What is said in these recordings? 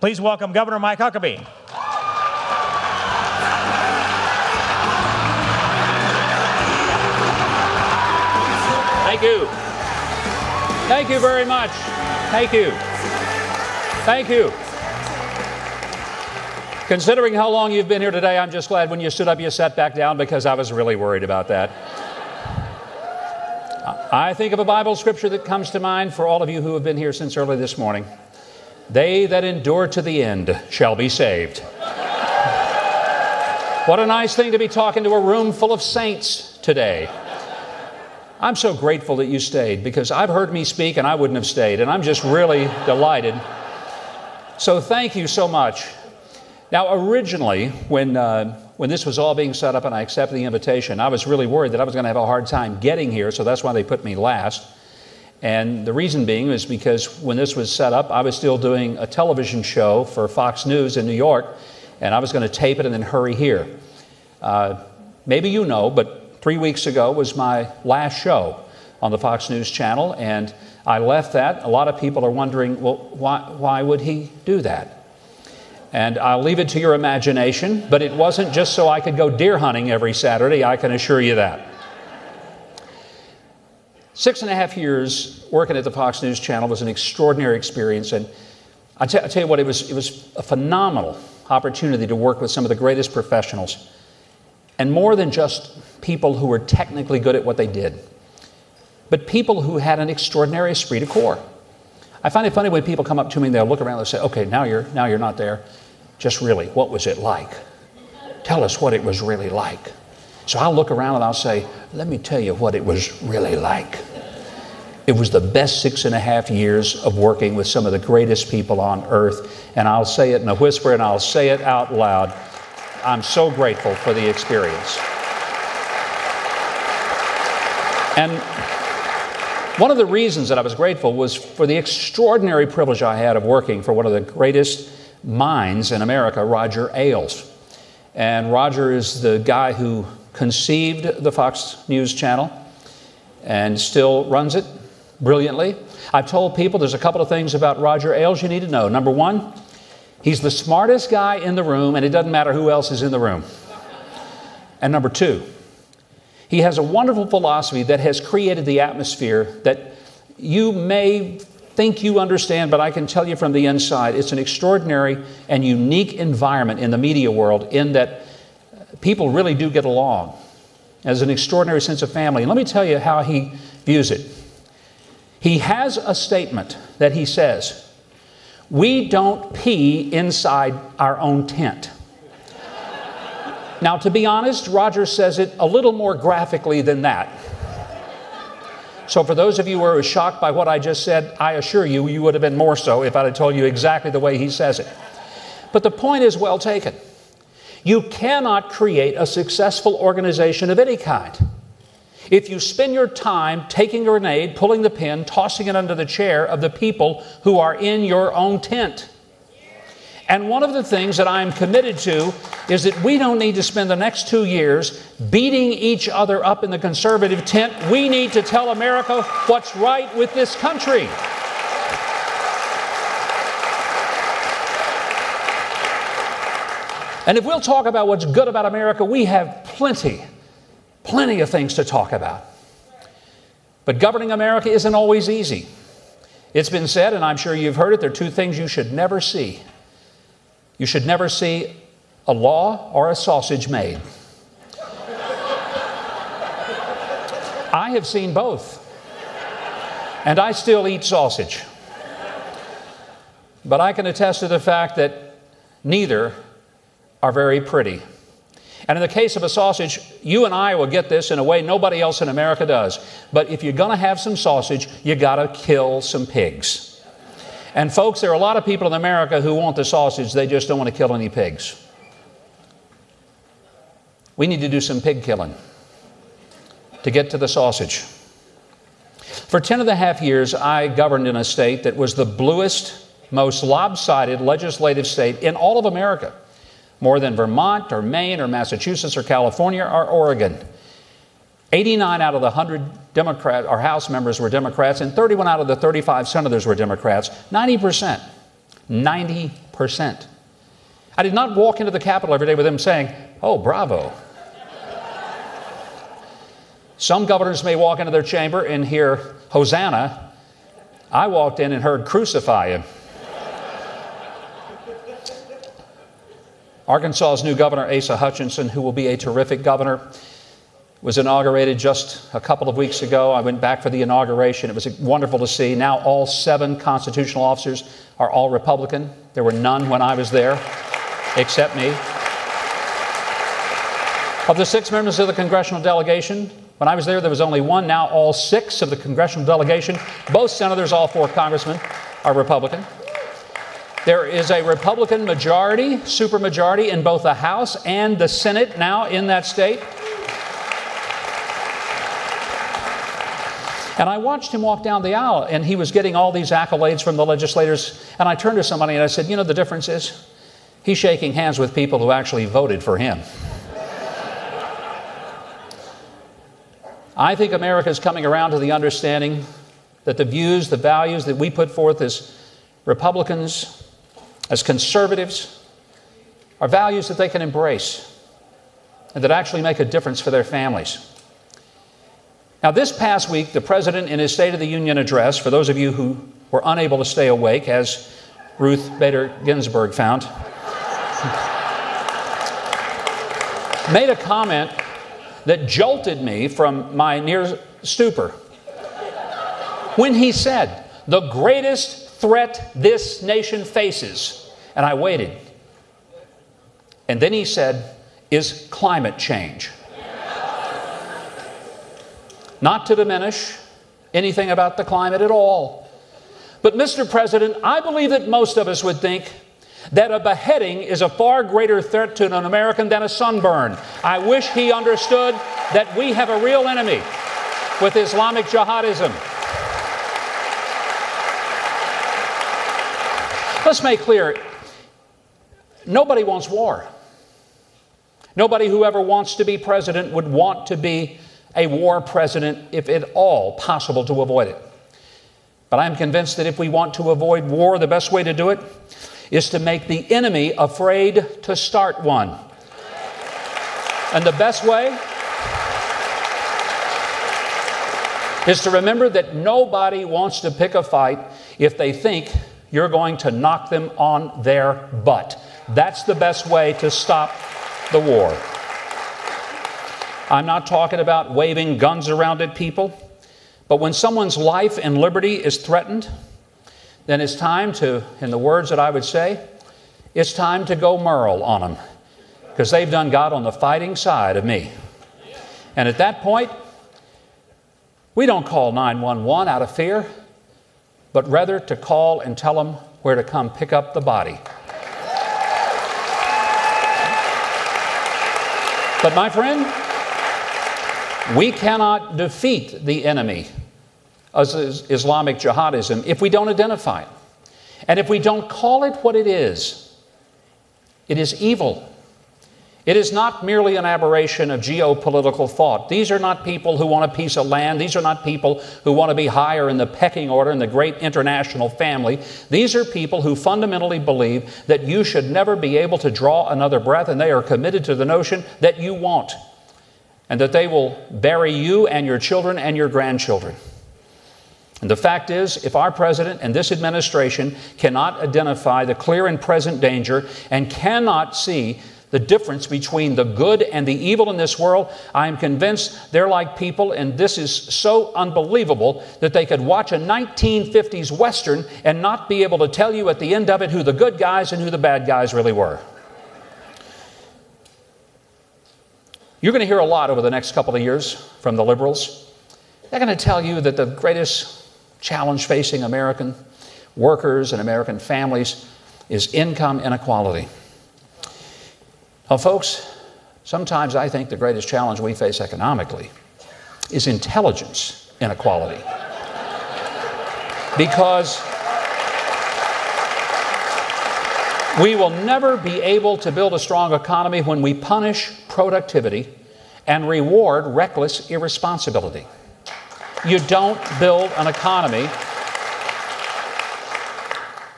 Please welcome Governor Mike Huckabee. Thank you. Thank you very much. Thank you. Thank you. Considering how long you've been here today, I'm just glad when you stood up, you sat back down, because I was really worried about that. I think of a Bible scripture that comes to mind for all of you who have been here since early this morning. They that endure to the end shall be saved. What a nice thing to be talking to a room full of saints today. I'm so grateful that you stayed, because I've heard me speak and I wouldn't have stayed, and I'm just really delighted. So thank you so much. Now, originally, when this was all being set up and I accepted the invitation, I was really worried that I was going to have a hard time getting here, so that's why they put me last. And the reason being is because when this was set up, I was still doing a television show for Fox News in New York, and I was going to tape it and then hurry here. Maybe you know, but 3 weeks ago was my last show on the Fox News channel, and I left that. A lot of people are wondering, well, why would he do that? And I'll leave it to your imagination, but it wasn't just so I could go deer hunting every Saturday, I can assure you that. 6.5 years working at the Fox News channel was an extraordinary experience, and I tell you what, it was a phenomenal opportunity to work with some of the greatest professionals, and more than just people who were technically good at what they did, but people who had an extraordinary esprit de corps. I find it funny when people come up to me and they'll look around and say, okay, now you're not there. Just really, what was it like? Tell us what it was really like. So I'll look around and I'll say, let me tell you what it was really like. It was the best 6.5 years of working with some of the greatest people on earth. And I'll say it in a whisper and I'll say it out loud. I'm so grateful for the experience. And one of the reasons that I was grateful was for the extraordinary privilege I had of working for one of the greatest minds in America, Roger Ailes. And Roger is the guy who conceived the Fox News channel and still runs it brilliantly. I've told people there's a couple of things about Roger Ailes you need to know. Number one, he's the smartest guy in the room, and it doesn't matter who else is in the room. And number two, he has a wonderful philosophy that has created the atmosphere that you may think you understand, but I can tell you from the inside, it's an extraordinary and unique environment in the media world, in that people really do get along. There's an extraordinary sense of family. And let me tell you how he views it. He has a statement that he says, we don't pee inside our own tent. Now, to be honest, Roger says it a little more graphically than that. So for those of you who are shocked by what I just said, I assure you, you would have been more so if I had told you exactly the way he says it. But the point is well taken. You cannot create a successful organization of any kind if you spend your time taking a grenade, pulling the pin, tossing it under the chair of the people who are in your own tent. And one of the things that I'm committed to is that we don't need to spend the next 2 years beating each other up in the conservative tent. We need to tell America what's right with this country. And if we'll talk about what's good about America, we have plenty of things to talk about. But governing America isn't always easy. It's been said, and I'm sure you've heard it, there are two things you should never see. You should never see a law or a sausage made. I have seen both, and I still eat sausage. But I can attest to the fact that neither are very pretty. And in the case of a sausage, you and I will get this in a way nobody else in America does. But if you're going to have some sausage, you got to kill some pigs. And folks, there are a lot of people in America who want the sausage, they just don't want to kill any pigs. We need to do some pig killing to get to the sausage. For 10.5 years, I governed in a state that was the bluest, most lopsided legislative state in all of America. More than Vermont or Maine or Massachusetts or California or Oregon. 89 out of the 100 Democrat or House members were Democrats, and 31 out of the 35 senators were Democrats. 90%. 5%. I did not walk into the Capitol every day with them saying, "Oh, bravo." Some governors may walk into their chamber and hear, "Hosanna." I walked in and heard, "Crucify him." Arkansas's new governor, Asa Hutchinson, who will be a terrific governor, was inaugurated just a couple of weeks ago. I went back for the inauguration. It was wonderful to see. Now all 7 constitutional officers are all Republican. There were none when I was there, except me. Of the 6 members of the congressional delegation, when I was there was only 1. Now all 6 of the congressional delegation, both senators, all 4 congressmen, are Republican. There is a Republican majority, supermajority, in both the House and the Senate now in that state. And I watched him walk down the aisle, and he was getting all these accolades from the legislators. And I turned to somebody and I said, "You know, the difference is he's shaking hands with people who actually voted for him." I think America is coming around to the understanding that the views, the values that we put forth as Republicans, as conservatives, are values that they can embrace and that actually make a difference for their families. Now, this past week, the President, in his State of the Union address, for those of you who were unable to stay awake, as Ruth Bader Ginsburg found, made a comment that jolted me from my near stupor when he said, "The greatest threat this nation faces," and I waited, and then he said, "is climate change." Not to diminish anything about the climate at all, but Mr. President, I believe that most of us would think that a beheading is a far greater threat to an American than a sunburn. I wish he understood that we have a real enemy with Islamic jihadism. Let's make clear, nobody wants war. Nobody who ever wants to be president would want to be a war president if at all possible to avoid it. But I'm convinced that if we want to avoid war, the best way to do it is to make the enemy afraid to start one. And the best way is to remember that nobody wants to pick a fight if they think you're going to knock them on their butt. That's the best way to stop the war. I'm not talking about waving guns around at people, but when someone's life and liberty is threatened, then it's time to, in the words that I would say, it's time to go Merle on them, because they've done got on the fighting side of me. And at that point, we don't call 911 out of fear, but rather to call and tell them where to come pick up the body. But my friend, we cannot defeat the enemy of Islamic jihadism if we don't identify it. And if we don't call it what it is evil. It is not merely an aberration of geopolitical thought. These are not people who want a piece of land. These are not people who want to be higher in the pecking order in the great international family. These are people who fundamentally believe that you should never be able to draw another breath, and they are committed to the notion that you won't, and that they will bury you and your children and your grandchildren. And the fact is, if our president and this administration cannot identify the clear and present danger and cannot see the difference between the good and the evil in this world, I am convinced they're like people, and this is so unbelievable, that they could watch a 1950s Western and not be able to tell you at the end of it who the good guys and who the bad guys really were. You're going to hear a lot over the next couple of years from the liberals. They're going to tell you that the greatest challenge facing American workers and American families is income inequality. Now, folks, sometimes I think the greatest challenge we face economically is intelligence inequality. Because we will never be able to build a strong economy when we punish productivity and reward reckless irresponsibility. You don't build an economy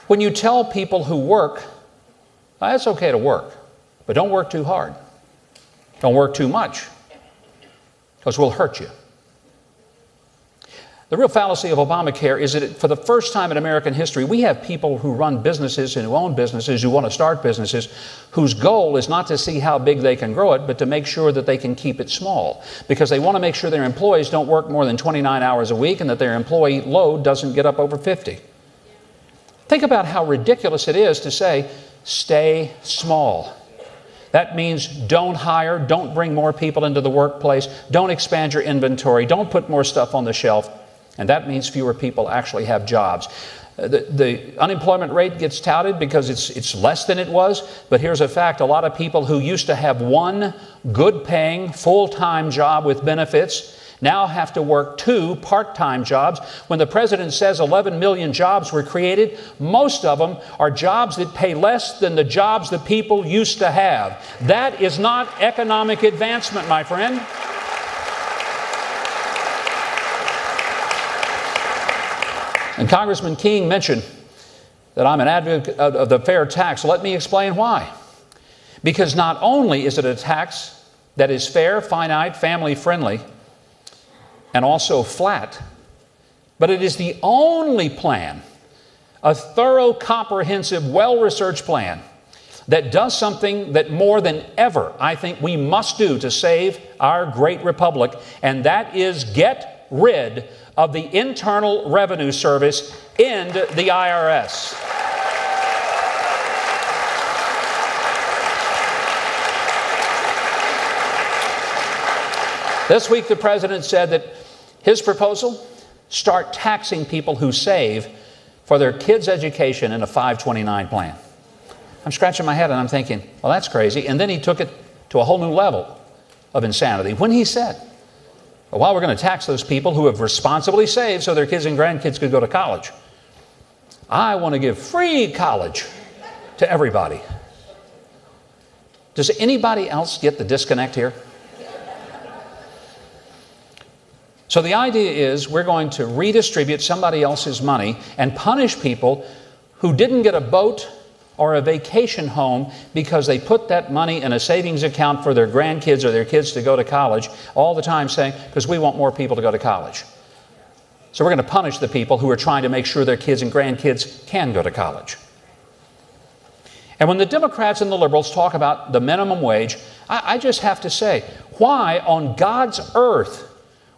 when you tell people who work It's okay to work, but don't work too hard. Don't work too much, because we'll hurt you. The real fallacy of Obamacare is that for the first time in American history, we have people who run businesses and who own businesses, who want to start businesses, whose goal is not to see how big they can grow it, but to make sure that they can keep it small, because they want to make sure their employees don't work more than 29 hours a week and that their employee load doesn't get up over 50. Think about how ridiculous it is to say, stay small. That means don't hire, don't bring more people into the workplace, don't expand your inventory, don't put more stuff on the shelf. And that means fewer people actually have jobs. The unemployment rate gets touted because it's less than it was. But here's a fact. A lot of people who used to have one good-paying, full-time job with benefits now have to work 2 part-time jobs. When the president says 11 million jobs were created, most of them are jobs that pay less than the jobs that people used to have. That is not economic advancement, my friend. And Congressman King mentioned that I'm an advocate of the fair tax. Let me explain why. Because not only is it a tax that is fair, finite, family-friendly, and also flat, but it is the only plan, a thorough, comprehensive, well-researched plan that does something that more than ever I think we must do to save our great republic, and that is get rid of the Internal Revenue Service, end the IRS. This week the president said that his proposal, start taxing people who save for their kids' education in a 529 plan. I'm scratching my head and I'm thinking, well, that's crazy. And then he took it to a whole new level of insanity when he said, well, while we're going to tax those people who have responsibly saved so their kids and grandkids could go to college, I want to give free college to everybody. Does anybody else get the disconnect here? So the idea is we're going to redistribute somebody else's money and punish people who didn't get a boat or a vacation home because they put that money in a savings account for their grandkids or their kids to go to college, all the time saying, because we want more people to go to college. So we're going to punish the people who are trying to make sure their kids and grandkids can go to college. And when the Democrats and the liberals talk about the minimum wage, I just have to say, why on God's earth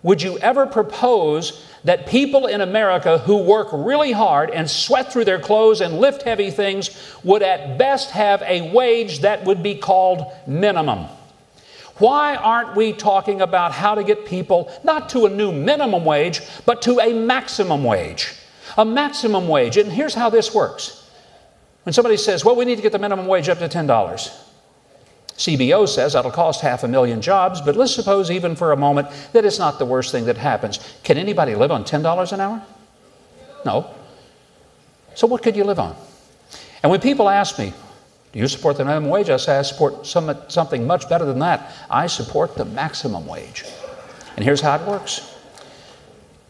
would you ever propose that people in America who work really hard and sweat through their clothes and lift heavy things would at best have a wage that would be called minimum? Why aren't we talking about how to get people not to a new minimum wage, but to a maximum wage? A maximum wage. And here's how this works. When somebody says, well, we need to get the minimum wage up to $10. CBO says that'll cost 500,000 jobs, but let's suppose even for a moment that it's not the worst thing that happens. Can anybody live on $10 an hour? No. So what could you live on? And when people ask me, do you support the minimum wage? I say I support something much better than that. I support the maximum wage. And here's how it works.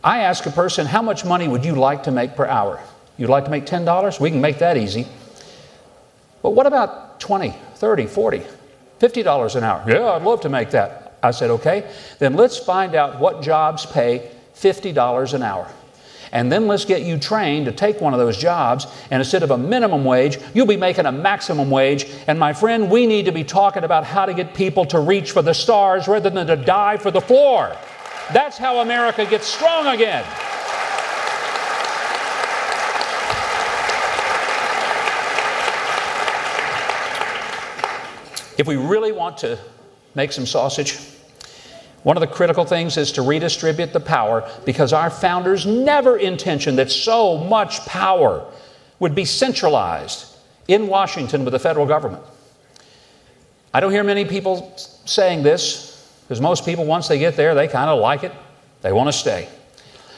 I ask a person, how much money would you like to make per hour? You'd like to make $10? We can make that easy. But what about 20, 30, 40? $50 an hour. Yeah, I'd love to make that. I said, okay, then let's find out what jobs pay $50 an hour. And then let's get you trained to take one of those jobs, and instead of a minimum wage, you'll be making a maximum wage. And my friend, we need to be talking about how to get people to reach for the stars rather than to die for the floor. That's how America gets strong again. If we really want to make some sausage, one of the critical things is to redistribute the power, because our founders never intentioned that so much power would be centralized in Washington with the federal government. I don't hear many people saying this, because most people, once they get there, they kind of like it. They want to stay.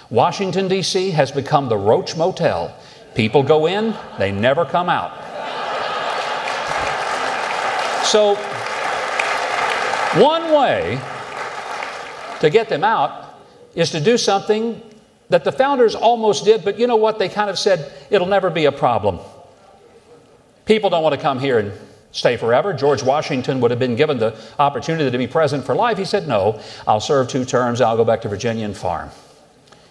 Washington, D.C. has become the Roach Motel. People go in, they never come out. So, one way to get them out is to do something that the founders almost did, but you know what? They kind of said, it'll never be a problem. People don't want to come here and stay forever. George Washington would have been given the opportunity to be president for life. He said, no, I'll serve 2 terms. I'll go back to Virginia and farm.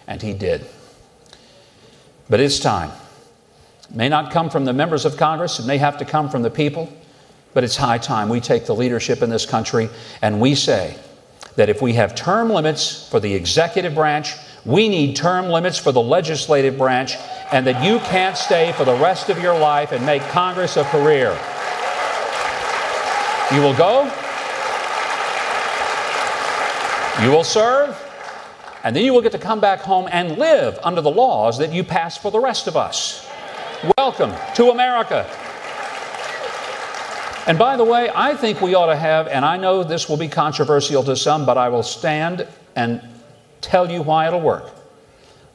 And he did. But it's time. It may not come from the members of Congress. It may have to come from the people. But it's high time we take the leadership in this country and we say that if we have term limits for the executive branch, we need term limits for the legislative branch, and that you can't stay for the rest of your life and make Congress a career. You will go, you will serve, and then you will get to come back home and live under the laws that you passed for the rest of us. Welcome to America. And by the way, I think we ought to have, and I know this will be controversial to some, but I will stand and tell you why it'll work.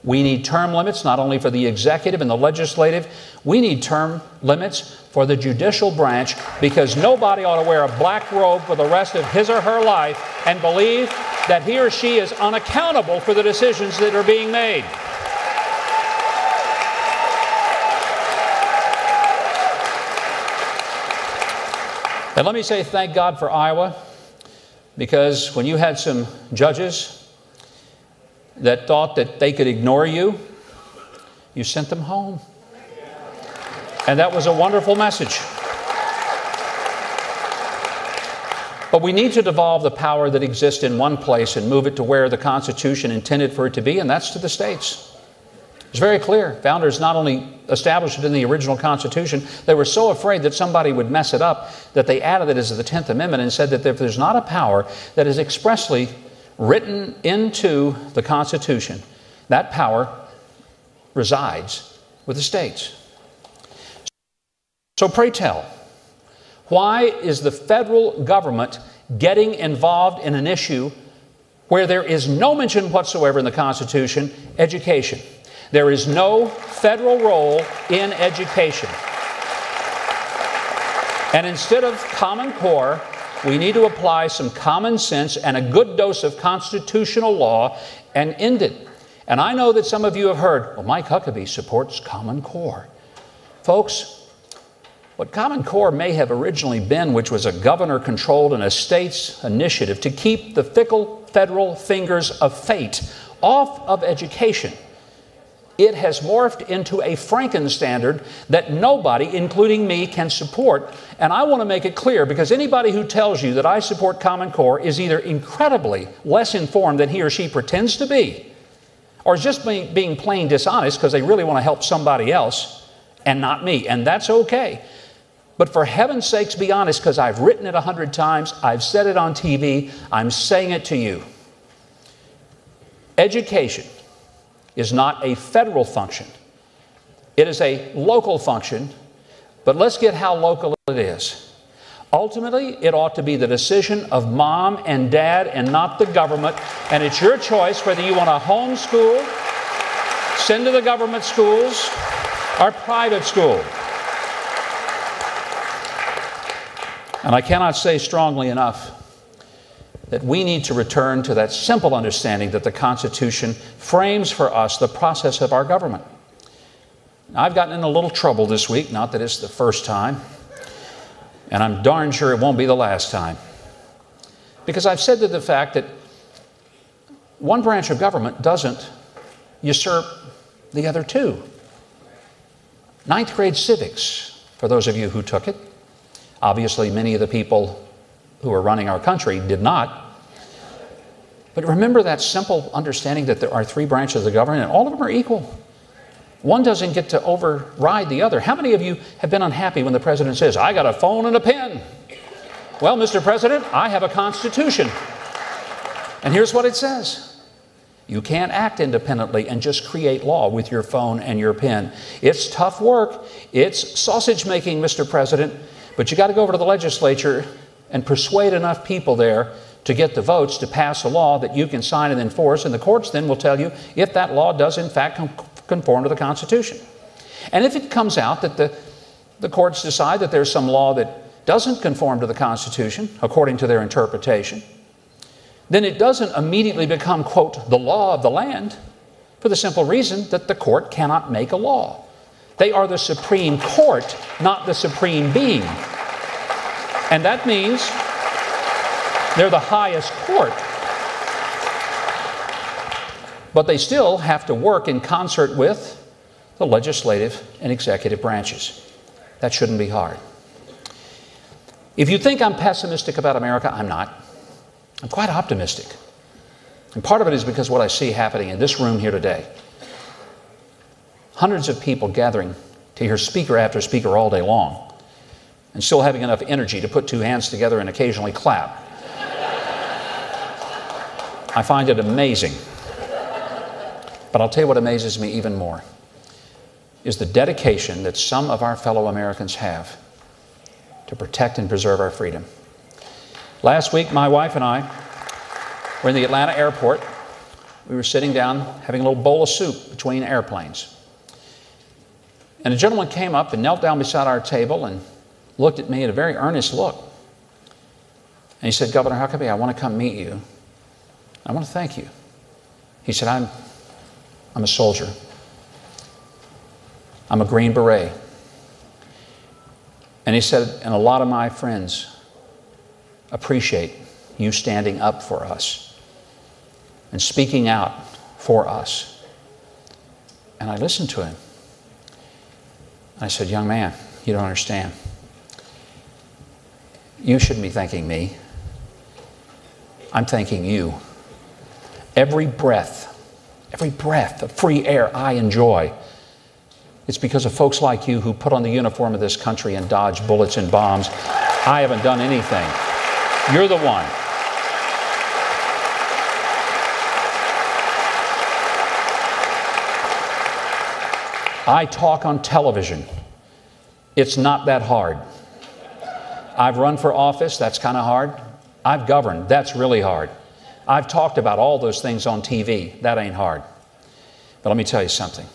We need term limits not only for the executive and the legislative, we need term limits for the judicial branch, because nobody ought to wear a black robe for the rest of his or her life and believe that he or she is unaccountable for the decisions that are being made. And let me say thank God for Iowa, because when you had some judges that thought that they could ignore you, you sent them home. And that was a wonderful message. But we need to devolve the power that exists in one place and move it to where the Constitution intended for it to be, and that's to the states. It's very clear. Founders not only established it in the original Constitution, they were so afraid that somebody would mess it up that they added it as the 10th Amendment and said that if there's not a power that is expressly written into the Constitution, that power resides with the states. So pray tell, why is the federal government getting involved in an issue where there is no mention whatsoever in the Constitution, education? There is no federal role in education. And instead of Common Core, we need to apply some common sense and a good dose of constitutional law and end it. And I know that some of you have heard, well, Mike Huckabee supports Common Core. Folks, what Common Core may have originally been, which was a governor-controlled and a state's initiative to keep the fickle federal fingers of fate off of education, it has morphed into a Frankenstandard that nobody, including me, can support. And I want to make it clear, because anybody who tells you that I support Common Core is either incredibly less informed than he or she pretends to be, or is just being plain dishonest because they really want to help somebody else and not me. And that's okay. But for heaven's sakes, be honest, because I've written it 100 times, I've said it on TV, I'm saying it to you. Education is not a federal function. It is a local function, but let's get how local it is. Ultimately, it ought to be the decision of mom and dad and not the government, and it's your choice whether you want to homeschool, send to the government schools, or private school. And I cannot say strongly enough that we need to return to that simple understanding that the Constitution frames for us the process of our government. Now, I've gotten in a little trouble this week, not that it's the first time, and I'm darn sure it won't be the last time, because I've said to the fact that one branch of government doesn't usurp the other two. 9th grade civics, for those of you who took it. Obviously, many of the people who are running our country did not. But remember that simple understanding that there are 3 branches of the government and all of them are equal. One doesn't get to override the other. How many of you have been unhappy when the president says, I got a phone and a pen? Well, Mr. President, I have a Constitution. And here's what it says. You can't act independently and just create law with your phone and your pen. It's tough work. It's sausage making, Mr. President. But you got to go over to the legislature and persuade enough people there to get the votes to pass a law that you can sign and enforce, and the courts then will tell you if that law does in fact conform to the Constitution. And if it comes out that the courts decide that there's some law that doesn't conform to the Constitution according to their interpretation, then it doesn't immediately become, quote, the law of the land, for the simple reason that the court cannot make a law. They are the supreme court, not the supreme being. And that means they're the highest court. But they still have to work in concert with the legislative and executive branches. That shouldn't be hard. If you think I'm pessimistic about America, I'm not. I'm quite optimistic. And part of it is because what I see happening in this room here today. Hundreds of people gathering to hear speaker after speaker all day long and still having enough energy to put two hands together and occasionally clap. I find it amazing. But I'll tell you what amazes me even more is the dedication that some of our fellow Americans have to protect and preserve our freedom. Last week, my wife and I were in the Atlanta airport. We were sitting down having a little bowl of soup between airplanes. And a gentleman came up and knelt down beside our table and looked at me in a very earnest look. And he said, "Governor Huckabee, I want to come meet you. I want to thank you." He said, I'm a soldier. I'm a Green Beret. And he said, and a lot of my friends appreciate you standing up for us and speaking out for us. And I listened to him. I said, "Young man, you don't understand. You shouldn't be thanking me. I'm thanking you. Every breath of free air I enjoy, it's because of folks like you who put on the uniform of this country and dodge bullets and bombs. I haven't done anything. You're the one." I talk on television. It's not that hard. I've run for office. That's kind of hard. I've governed. That's really hard. I've talked about all those things on TV. That ain't hard. But let me tell you something.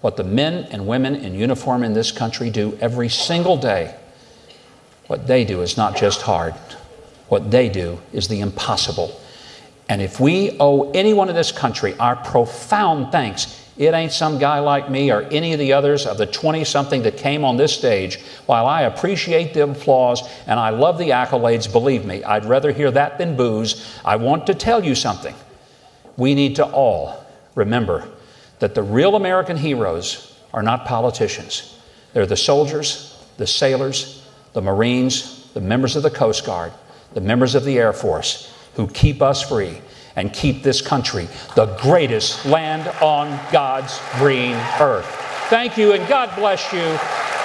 What the men and women in uniform in this country do every single day, what they do is not just hard. What they do is the impossible. And if we owe anyone in this country our profound thanks, it ain't some guy like me or any of the others of the 20-something that came on this stage. While I appreciate the applause and I love the accolades, believe me, I'd rather hear that than booze. I want to tell you something. We need to all remember that the real American heroes are not politicians. They're the soldiers, the sailors, the Marines, the members of the Coast Guard, the members of the Air Force who keep us free and keep this country the greatest land on God's green earth. Thank you and God bless you.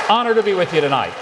Honor to be with you tonight.